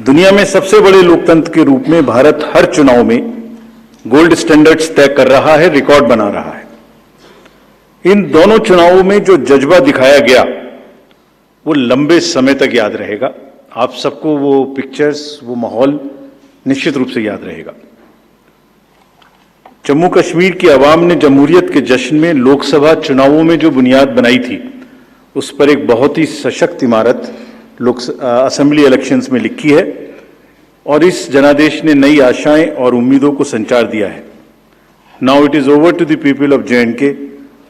दुनिया में सबसे बड़े लोकतंत्र के रूप में भारत हर चुनाव में गोल्ड स्टैंडर्ड्स तय कर रहा है, रिकॉर्ड बना रहा है। इन दोनों चुनावों में जो जज्बा दिखाया गया वो लंबे समय तक याद रहेगा। आप सबको वो पिक्चर्स, वो माहौल निश्चित रूप से याद रहेगा। जम्मू कश्मीर की आवाम ने जमहूरियत के जश्न में लोकसभा चुनावों में जो बुनियाद बनाई थी, उस पर एक बहुत ही सशक्त इमारत असेंबली इलेक्शंस में लिखी है और इस जनादेश ने नई आशाएं और उम्मीदों को संचार दिया है। Now it is over to the people of J&K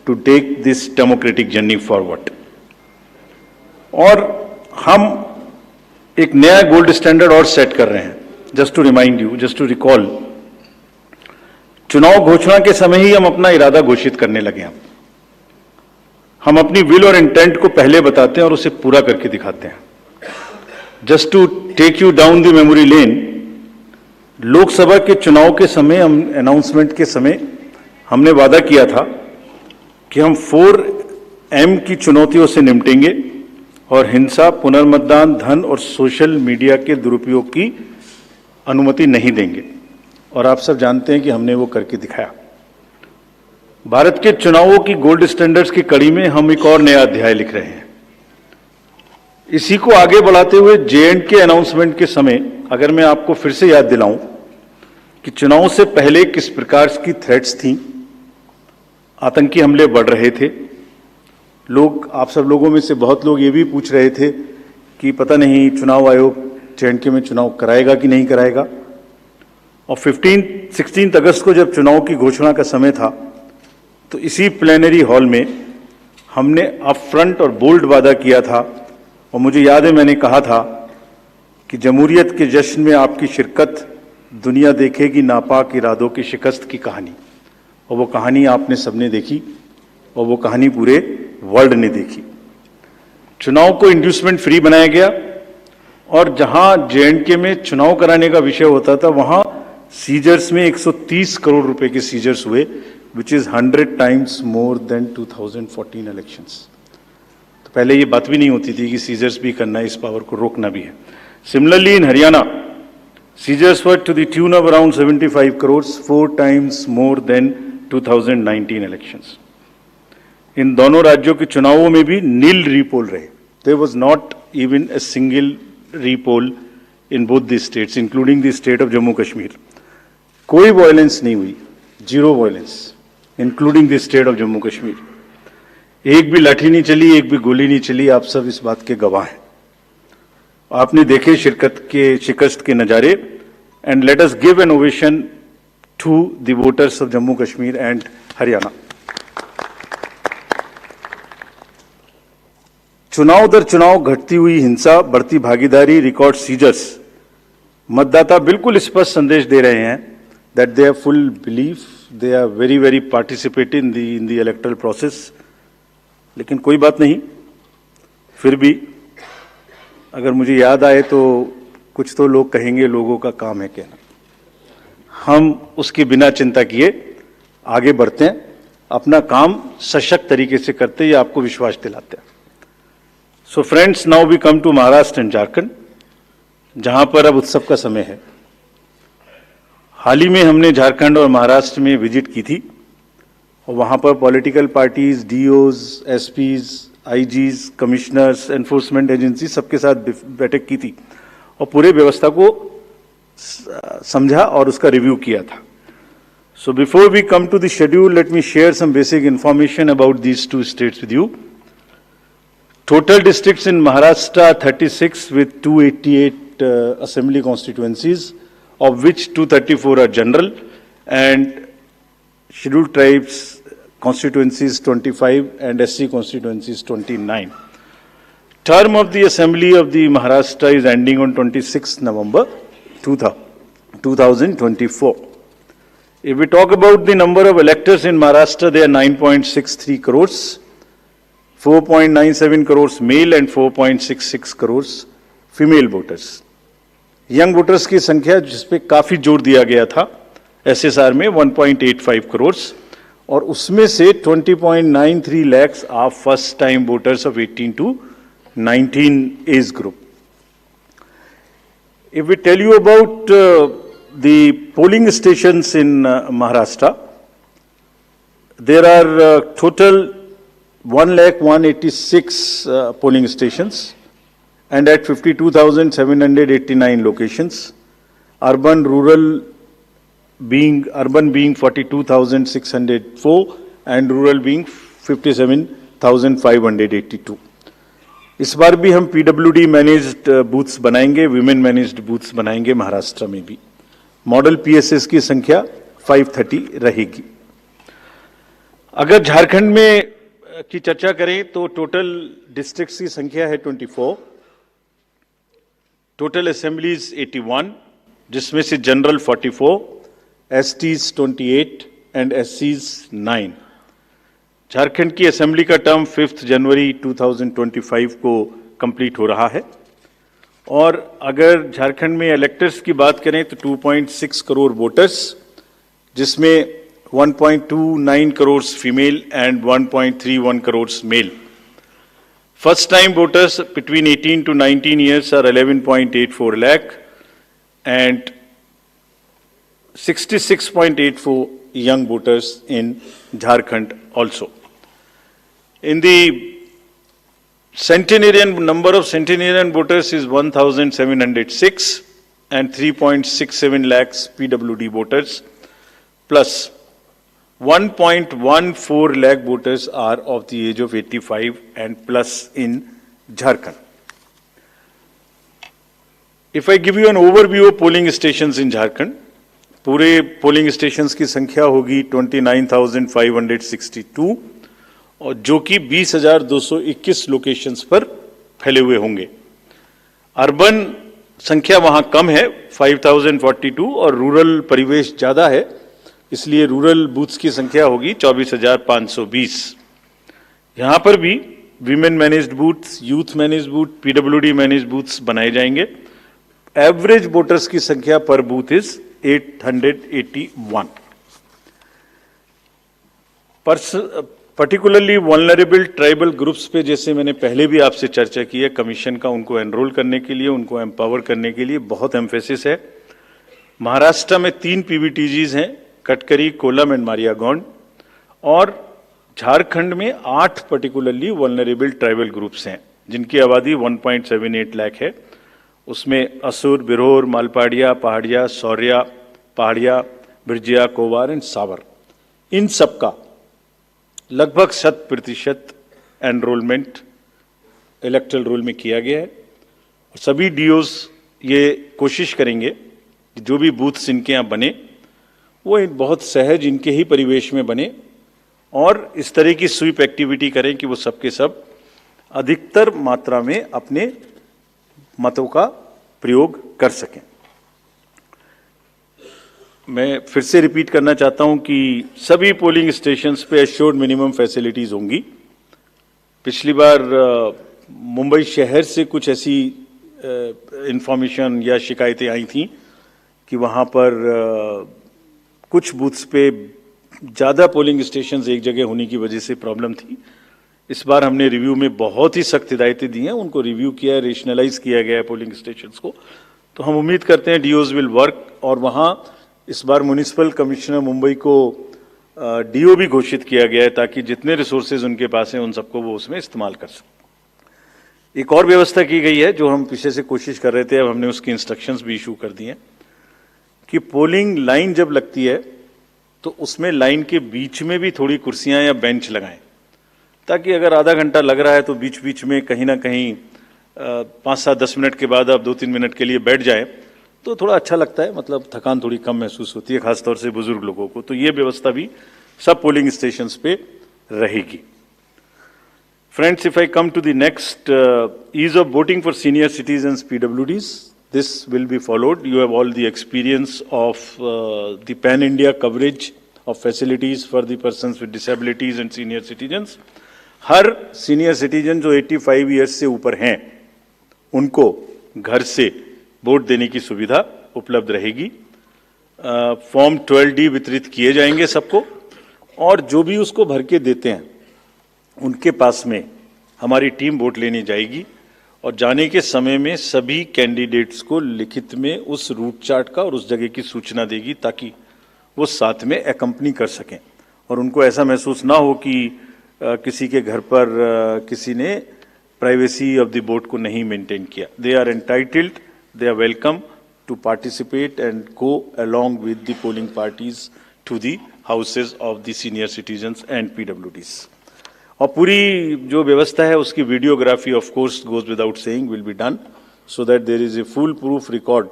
to take this democratic journey forward. और हम एक नया गोल्ड स्टैंडर्ड और सेट कर रहे हैं। Just to remind you, just to recall, चुनाव घोषणा के समय ही हम अपना इरादा घोषित करने लगे हैं। हम अपनी विल और इंटेंट को पहले बताते हैं और उसे पूरा करके दिखाते हैं। Just to take you down the memory lane, Lok Sabha के चुनाव के समय, हम अनाउंसमेंट के समय हमने वादा किया था कि हम 4M की चुनौतियों से निपटेंगे और हिंसा, पुनर्मतदान, धन और सोशल मीडिया के दुरुपयोग की अनुमति नहीं देंगे। और आप सब जानते हैं कि हमने वो करके दिखाया। भारत के चुनावों की गोल्ड स्टैंडर्ड्स की कड़ी में हम एक और नया अध्याय लिख रहे हैं। इसी को आगे बढ़ाते हुए J&K अनाउंसमेंट के समय अगर मैं आपको फिर से याद दिलाऊं कि चुनाव से पहले किस प्रकार की थ्रेट्स थी, आतंकी हमले बढ़ रहे थे। लोग, आप सब लोगों में से बहुत लोग ये भी पूछ रहे थे कि पता नहीं चुनाव आयोग J&K में चुनाव कराएगा कि नहीं कराएगा। और 16 अगस्त को जब चुनाव की घोषणा का समय था, तो इसी प्लेनरी हॉल में हमने अप फ्रंट और बोल्ड वादा किया था। और मुझे याद है मैंने कहा था कि जमहूरियत के जश्न में आपकी शिरकत दुनिया देखेगी नापाक इरादों की शिकस्त की कहानी। और वो कहानी आपने सबने देखी और वो कहानी पूरे वर्ल्ड ने देखी। चुनाव को इंड्यूसमेंट फ्री बनाया गया और जहां J&K में चुनाव कराने का विषय होता था, वहां सीजर्स में 130 करोड़ रुपए के सीजर्स हुए, which is 100 times more then 2014 elections. तो पहले ये बात भी नहीं होती थी कि सीजर्स भी करना है, इस पावर को रोकना भी है। Similarly in Haryana, seizures were to the tune of around 75 crore, 4 times more than 2019 elections. इन दोनों राज्यों के चुनावों में भी नील रीपोल रहे। There was not even a single repoll in both the states, including the state of Jammu Kashmir. कोई वायलेंस नहीं हुई, zero violence, including the state of Jammu Kashmir. एक भी लाठी नहीं चली, एक भी गोली नहीं चली। आप सब इस बात के गवाह हैं। आपने देखे शिकस्त के नजारे। And let us give an ovation to the voters of Jammu Kashmir and Haryana. चुनाव दर चुनाव घटती हुई हिंसा, बढ़ती भागीदारी, रिकॉर्ड सीजर्स, मतदाता बिल्कुल स्पष्ट संदेश दे रहे हैं that they have full belief, they are very very participating in the electoral process। लेकिन कोई बात नहीं, फिर भी अगर मुझे याद आए तो कुछ तो लोग कहेंगे लोगों का काम है कहना। हम उसके बिना चिंता किए आगे बढ़ते हैं, अपना काम सशक्त तरीके से करते हैं, ये आपको विश्वास दिलाते हैं। So friends, now we come to Maharashtra and Jharkhand, जहां पर अब उत्सव का समय है। हाल ही में हमने झारखंड और महाराष्ट्र में विजिट की थी और वहां पर political parties, DOs, SPs, IGs, commissioners, enforcement agency सबके साथ बैठक की थी और पूरे व्यवस्था को समझा और उसका रिव्यू किया था। So before we come to the schedule, let me share some basic information about these two states with you. Total districts in Maharashtra 36 with 288 assembly constituencies, of which 234 are general, and scheduled tribes constituencies 25 and SC constituencies 29. Term of the Assembly of the Maharashtra is ending on 26 November 2024. If we talk about the number of electors in Maharashtra, they are 9.63 crores. 4.97 crores male and 4.66 crores female voters. Young voters की संख्या जिस पे काफी जोर दिया गया था SSR में 1.85 करोड़ और उसमें से 20.93 lakhs are first time voters of 18 to 19 age group. If we tell you about the polling stations in Maharashtra, there are total 1,186,000 polling stations and at 52,789 locations. Urban being 42,604 and rural being 57,582. इस बार भी हम PWD managed booths बनाएंगे, women managed booths बनाएंगे महाराष्ट्र में भी। Model PSS की संख्या 530 रहेगी। अगर झारखंड में की चर्चा करें तो टोटल डिस्ट्रिक्ट्स की संख्या है 24, टोटल असेंबलीज 81, जिसमें से general 44, STs 28 and SCs 9। Jharkhand की असेंबली का टर्म 5 जनवरी 2025 को कंप्लीट हो रहा है और अगर झारखंड में इलेक्टर्स की बात करें तो 2.6 करोड़ वोटर्स, जिसमें 1.29 crore female and 1.31 crore male. First time voters between 18 to 19 years are 11.84 lakh and 66.84 young voters in Jharkhand also. In the centenarian, number of centenarian voters is 1,706 and 3.67 lakhs PWD voters plus 1.14 lakh voters are of the age of 85 and plus in Jharkhand. If I give you an overview of polling stations in Jharkhand, पूरे polling stations की संख्या होगी 29,562 और जो कि 20,221 locations पर फैले हुए होंगे। अर्बन संख्या वहां कम है 5,042 और रूरल परिवेश ज्यादा है, इसलिए रूरल बूथ्स की संख्या होगी 24,520। यहां पर भी women managed booths, youth managed booth, PWD managed booths बनाए जाएंगे। एवरेज वोटर्स की संख्या पर booth is 881। Particularly vulnerable tribal groups पे जैसे मैंने पहले भी आपसे चर्चा की है, कमीशन का उनको एनरोल करने के लिए, उनको एम्पावर करने के लिए बहुत एम्फेसिस है। महाराष्ट्र में 3 PVTGs हैं, कटकरी, कोलम एंड मारियागौंड, और झारखंड में 8 पर्टिकुलरली वल्नरेबल ट्राइबल ग्रुप्स हैं जिनकी आबादी 1.78 लाख है। उसमें असुर, बिरहोर, मालपाड़िया, पहाड़िया, सौर्या, पहाड़िया, बिरजिया, कोवार एंड सावर, इन सबका लगभग 100% एनरोलमेंट इलेक्टरल रोल में किया गया है। सभी DOs ये कोशिश करेंगे कि जो भी बूथ्स इनके यहाँ बने वो बहुत सहज इनके ही परिवेश में बने और इस तरह की स्वीप एक्टिविटी करें कि वो सबके सब अधिकतर मात्रा में अपने मतों का प्रयोग कर सकें। मैं फिर से रिपीट करना चाहता हूं कि सभी पोलिंग स्टेशंस पे एश्योर्ड मिनिमम फैसिलिटीज होंगी। पिछली बार मुंबई शहर से कुछ ऐसी इंफॉर्मेशन या शिकायतें आई थी कि वहां पर कुछ बूथ्स पे ज़्यादा पोलिंग स्टेशंस एक जगह होने की वजह से प्रॉब्लम थी। इस बार हमने रिव्यू में बहुत ही सख्त हिदायतें दी हैं, उनको रिव्यू किया है, रेशनलाइज किया गया है पोलिंग स्टेशंस को। तो हम उम्मीद करते हैं DOs विल वर्क, और वहाँ इस बार म्युनिसिपल कमिश्नर मुंबई को DO भी घोषित किया गया है ताकि जितने रिसोर्सेज उनके पास हैं उन सबको वो उसमें इस्तेमाल कर सकें। एक और व्यवस्था की गई है जो हम पीछे से कोशिश कर रहे थे, अब हमने उसकी इंस्ट्रक्शंस भी इशू कर दिए हैं कि पोलिंग लाइन जब लगती है तो उसमें लाइन के बीच में भी थोड़ी कुर्सियां या बेंच लगाएं, ताकि अगर आधा घंटा लग रहा है तो बीच बीच में कहीं ना कहीं 5-7-10 मिनट के बाद आप 2-3 मिनट के लिए बैठ जाएं तो थोड़ा अच्छा लगता है, मतलब थकान थोड़ी कम महसूस होती है, खासतौर से बुजुर्ग लोगों को। तो ये व्यवस्था भी सब पोलिंग स्टेशंस पे रहेगी। Friends, if I come to the next, ease of voting for senior citizens PWDs, this will be followed. You have all the experience of the pan-India coverage of facilities for the persons with disabilities and senior citizens. Her senior citizen जो 85 years से ऊपर हैं उनको घर से vote देने की सुविधा उपलब्ध रहेगी। फॉर्म 12D वितरित किए जाएंगे सबको, और जो भी उसको भर के देते हैं उनके पास में हमारी टीम वोट लेने जाएगी और जाने के समय में सभी कैंडिडेट्स को लिखित में उस रूट चार्ट का और उस जगह की सूचना देगी ताकि वो साथ में एकम्पनी कर सकें और उनको ऐसा महसूस ना हो कि किसी के घर पर किसी ने प्राइवेसी ऑफ द बोर्ड को नहीं मेंटेन किया. They are entitled, they are welcome to participate and go along with the polling parties to the houses of the senior citizens and PWDs. और पूरी जो व्यवस्था है उसकी videography of course goes without saying will be done so that there is a full proof record.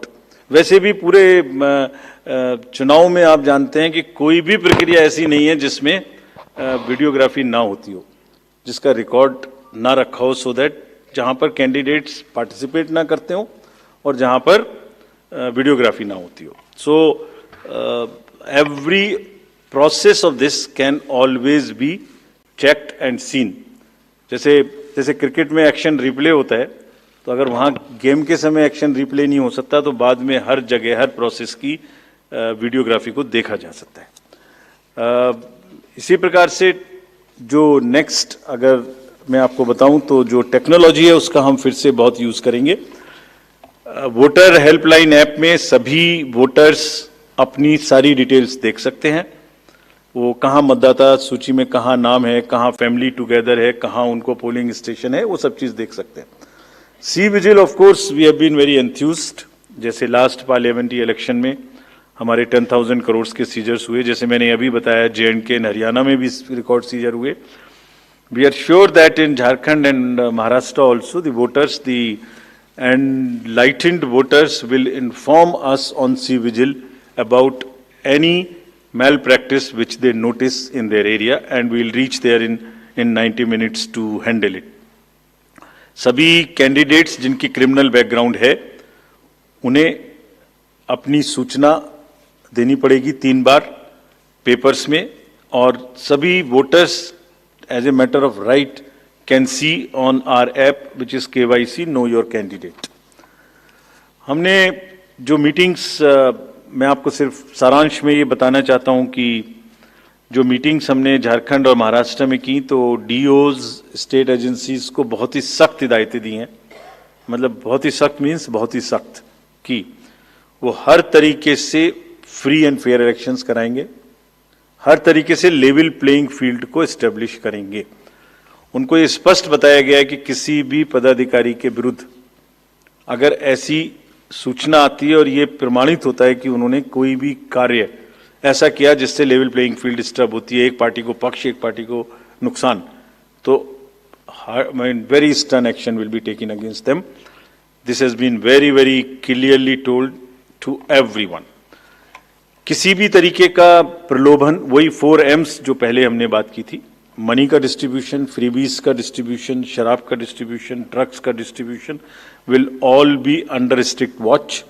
वैसे भी पूरे चुनाव में आप जानते हैं कि कोई भी प्रक्रिया ऐसी नहीं है जिसमें वीडियोग्राफी ना होती हो, जिसका रिकॉर्ड ना रखा हो, सो दैट जहां पर कैंडिडेट्स पार्टिसिपेट ना करते हो और जहां पर वीडियोग्राफी ना होती हो. So every process of this can always be checked and seen. जैसे क्रिकेट में एक्शन रिप्ले होता है, तो अगर वहाँ गेम के समय एक्शन रिप्ले नहीं हो सकता तो बाद में हर जगह हर प्रोसेस की वीडियोग्राफी को देखा जा सकता है. इसी प्रकार से जो नेक्स्ट अगर मैं आपको बताऊं तो जो टेक्नोलॉजी है उसका हम फिर से बहुत यूज करेंगे. वोटर हेल्पलाइन ऐप में सभी वोटर्स अपनी सारी डिटेल्स देख सकते हैं. वो कहाँ मतदाता सूची में कहाँ नाम है, कहाँ फैमिली टुगेदर है, कहाँ उनको पोलिंग स्टेशन है, वो सब चीज़ देख सकते हैं. C vigil of course we have been very enthused. जैसे लास्ट पार्लियामेंट्री इलेक्शन में हमारे 10,000 करोड़ के सीजर्स हुए, जैसे मैंने अभी बताया J&K एंड हरियाणा में भी रिकॉर्ड सीजर हुए. We are sure that in Jharkhand and Maharashtra also the voters the enlightened voters will inform us on C Vigil about any malpractice which they notice in their area and we will reach there in 90 minutes to handle it. सभी candidates जिनकी criminal background है उन्हें अपनी सूचना देनी पड़ेगी 3 बार papers में, और सभी voters as a matter of right can see on our app which is KYC Know Your Candidate. हमने जो मीटिंग्स मैं आपको सिर्फ सारांश में ये बताना चाहता हूँ कि जो मीटिंग्स हमने झारखंड और महाराष्ट्र में की तो डीओज स्टेट एजेंसीज को बहुत ही सख्त हिदायतें दी हैं. मतलब बहुत ही सख्त मीन्स बहुत ही सख्त कि वो हर तरीके से फ्री एंड फेयर इलेक्शंस कराएंगे, हर तरीके से लेवल प्लेइंग फील्ड को एस्टेब्लिश करेंगे. उनको ये स्पष्ट बताया गया है कि किसी भी पदाधिकारी के विरुद्ध अगर ऐसी सूचना आती है और ये प्रमाणित होता है कि उन्होंने कोई भी कार्य ऐसा किया जिससे लेवल प्लेइंग फील्ड डिस्टर्ब होती है, एक पार्टी को पक्ष एक पार्टी को नुकसान, तो very stern action will be taken against them. This has been very very clearly told to everyone. किसी भी तरीके का प्रलोभन, वही 4 M's जो पहले हमने बात की थी, मनी का डिस्ट्रीब्यूशन, फ्रीबीज का डिस्ट्रीब्यूशन, शराब का डिस्ट्रीब्यूशन, ड्रग्स का distribution will all be under strict watch.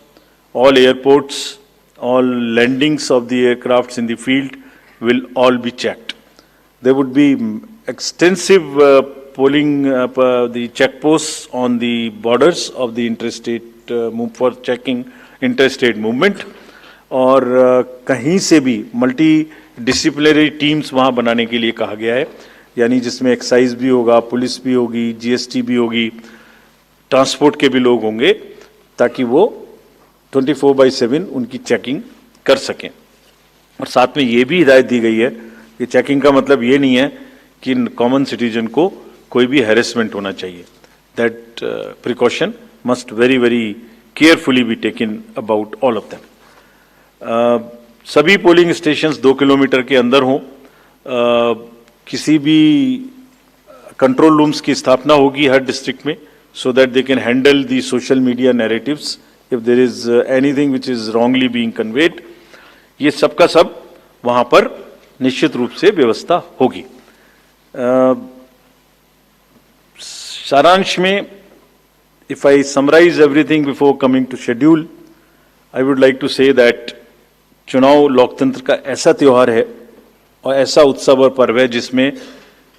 All airports, all landings of the aircrafts in the field will all be checked. There would be extensive polling the check post on the borders of the interstate move for checking interstate movement. और कहीं से भी multi disciplinary teams वहाँ बनाने के लिए कहा गया है, यानी जिसमें एक्साइज भी होगा, पुलिस भी होगी, जीएसटी भी होगी, ट्रांसपोर्ट के भी लोग होंगे, ताकि वो 24/7 उनकी चेकिंग कर सकें. और साथ में ये भी हिदायत दी गई है कि चेकिंग का मतलब ये नहीं है कि कॉमन सिटीजन को कोई भी हैरेसमेंट होना चाहिए. That precaution must very very carefully be taken about all of them. सभी पोलिंग स्टेशंस 2 किलोमीटर के अंदर हों. किसी भी कंट्रोल रूम्स की स्थापना होगी हर डिस्ट्रिक्ट में, so that they can handle the social media narratives if there is anything which is wrongly being conveyed. ये सब का सब वहां पर निश्चित रूप से व्यवस्था होगी. सारांश में, if I summarise everything before coming to schedule, I would like to say that चुनाव लोकतंत्र का ऐसा त्योहार है और ऐसा उत्सव और पर्व है जिसमें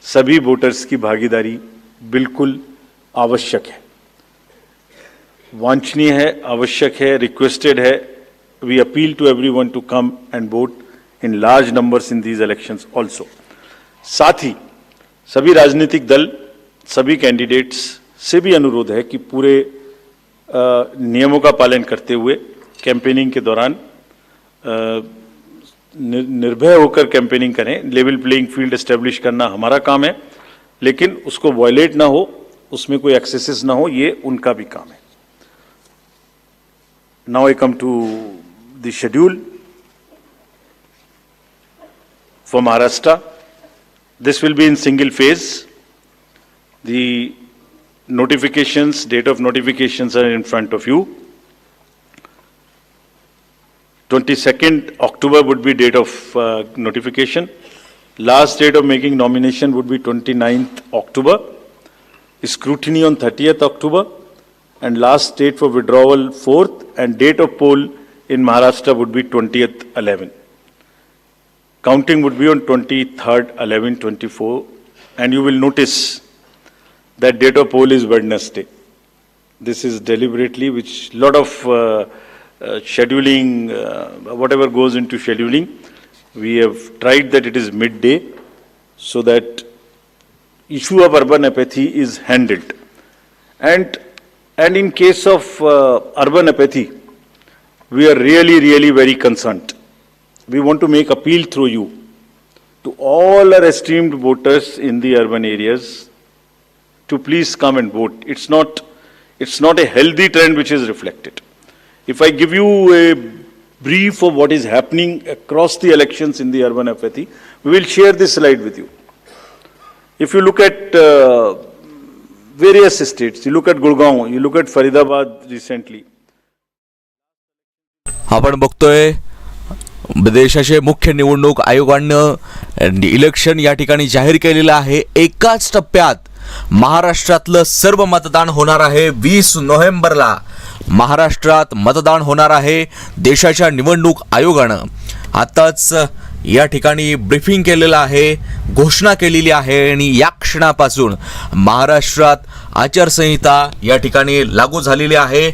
सभी वोटर्स की भागीदारी बिल्कुल आवश्यक है, वांछनीय है, आवश्यक है, रिक्वेस्टेड है. We appeal to everyone to come and vote in large numbers in these elections also. साथ ही सभी राजनीतिक दल, सभी कैंडिडेट्स, से भी अनुरोध है कि पूरे नियमों का पालन करते हुए कैंपेनिंग के दौरान निर्भय होकर कैंपेनिंग करें। लेवल प्लेइंग फील्ड एस्टेब्लिश करना हमारा काम है, लेकिन उसको वायलेट ना हो, उसमें कोई एक्सेसेस ना हो, ये उनका भी काम है। Now I come to the schedule for Maharashtra. This will be in single phase. The notifications, date of notifications are in front of you. 22nd October would be date of notification. Last date of making nomination would be 29th October. Scrutiny on 30th October. And last date for withdrawal 4th, and date of poll in Maharashtra would be 20th 11. Counting would be on 23rd 11/24, and you will notice that date of poll is Wednesday. This is deliberately, which lot of scheduling, whatever goes into scheduling, we have tried that it is midday, so that issue of urban apathy is handled. And in case of urban apathy, we are really very concerned. We want to make appeal through you to all our esteemed voters in the urban areas to please come and vote. It's not a healthy trend which is reflected. If I give you a brief of what is happening across the elections in the urban apathy, we will share this slide with you. If you look at various states, you look at Gurgaon, you look at Faridabad recently. आपण बघतोय देशाचे मुख्य निवडणूक आयोगानं election या ठिकाणी जाहीर केलेलं आहे। एकाच टप्प्यात महाराष्ट्रातलं सर्व मतदान होणार आहे। 20 नोव्हेंबरला महाराष्ट्रात मतदान होणार आहे। देशाच्या निवडणूक आयोगानं आताच या ठिकाणी ब्रीफिंग केलेलं आहे, घोषणा केलेली आहे आणि या क्षणापासून महाराष्ट्रात आचारसंहिता या ठिकाणी लागू झालेली आहे।